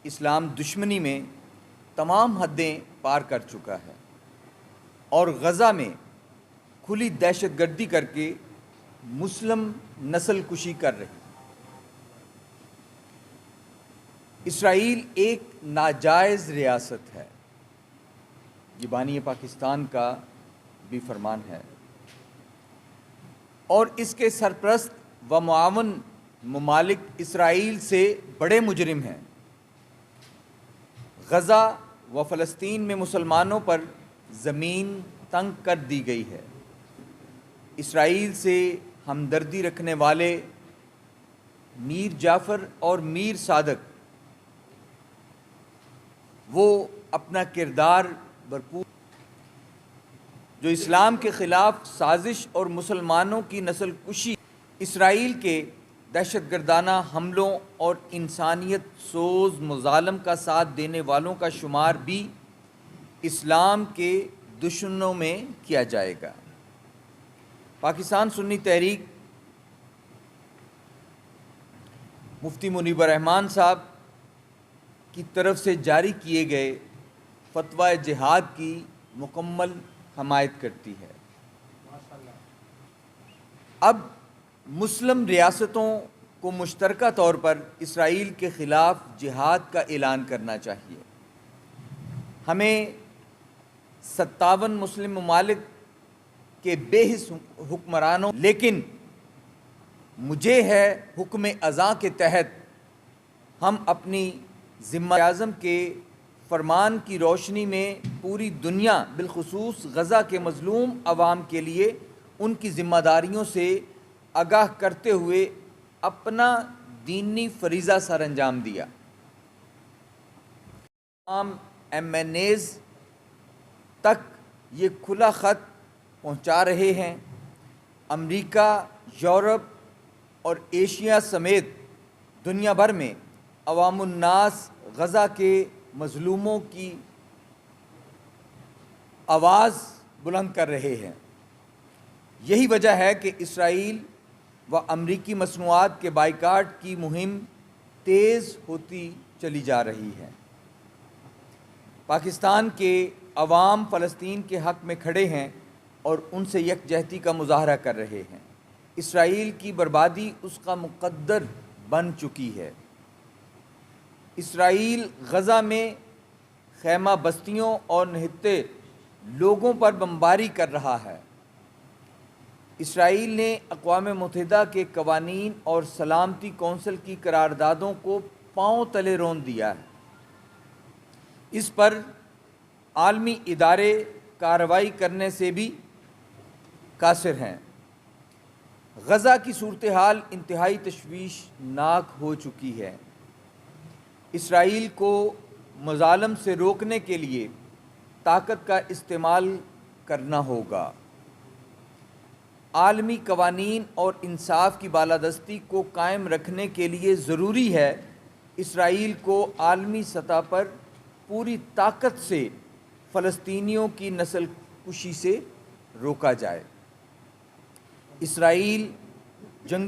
اسلام دشمنی میں تمام حدیں پار کر چکا ہے اور غزہ میں کھلی دہشت گردی کر کے مسلم نسل کشی کر رہی ہے۔ اسرائیل ایک ناجائز ریاست ہے، یہ بانی پاکستان کا بھی فرمان ہے، اور اس کے سرپرست و معاون ممالک اسرائیل سے بڑے مجرم ہیں۔ غزہ و فلسطین میں مسلمانوں پر زمین تنگ کر دی گئی ہے۔ اسرائیل سے ہمدردی رکھنے والے میر جعفر اور میر صادق وہ اپنا کردار بھرپور جو اسلام کے خلاف سازش اور مسلمانوں کی نسل کشی، اسرائیل کے دہشت گردانہ حملوں اور انسانیت سوز مظالم کا ساتھ دینے والوں کا شمار بھی اسلام کے دشمنوں میں کیا جائے گا۔ پاکستان سنی تحریک مفتی منیب الرحمان صاحب کی طرف سے جاری کیے گئے فتویٰ جہاد کی مکمل حمایت کرتی ہے۔ اب مسلم ریاستوں کو مشترکہ طور پر اسرائیل کے خلاف جہاد کا اعلان کرنا چاہیے۔ ہمیں 57 مسلم ممالک کے بے حس حکمرانوں، لیکن مجھے ہے حکم ازاں کے تحت ہم اپنی ذمہ اعظم کے فرمان کی روشنی میں پوری دنیا بالخصوص غزہ کے مظلوم عوام کے لیے ان کی ذمہ داریوں سے آگاہ کرتے ہوئے اپنا دینی فریضہ سر انجام دیا۔ تمام MNAs تک یہ کھلا خط پہنچا رہے ہیں۔ امریکہ، یورپ اور ایشیا سمیت دنیا بھر میں عوام الناس غزہ کے مظلوموں کی آواز بلند کر رہے ہیں۔ یہی وجہ ہے کہ اسرائیل و امریکی مصنوعات کے بائیکاٹ کی مہم تیز ہوتی چلی جا رہی ہے۔ پاکستان کے عوام فلسطین کے حق میں کھڑے ہیں اور ان سے یکجہتی کا مظاہرہ کر رہے ہیں۔ اسرائیل کی بربادی اس کا مقدر بن چکی ہے۔ اسرائیل غزہ میں خیمہ بستیوں اور نہتے لوگوں پر بمباری کر رہا ہے۔ اسرائیل نے اقوام متحدہ کے قوانین اور سلامتی کونسل کی قراردادوں کو پاؤں تلے رون دیا ہے۔ اس پر عالمی ادارے کارروائی کرنے سے بھی قاصر ہیں۔ غزہ کی صورتحال انتہائی تشویشناک ہو چکی ہے۔ اسرائیل کو مظالم سے روکنے کے لیے طاقت کا استعمال کرنا ہوگا۔ عالمی قوانین اور انصاف کی بالادستی کو قائم رکھنے کے لیے ضروری ہے اسرائیل کو عالمی سطح پر پوری طاقت سے فلسطینیوں کی نسل کشی سے روکا جائے۔ اسرائیل جنگی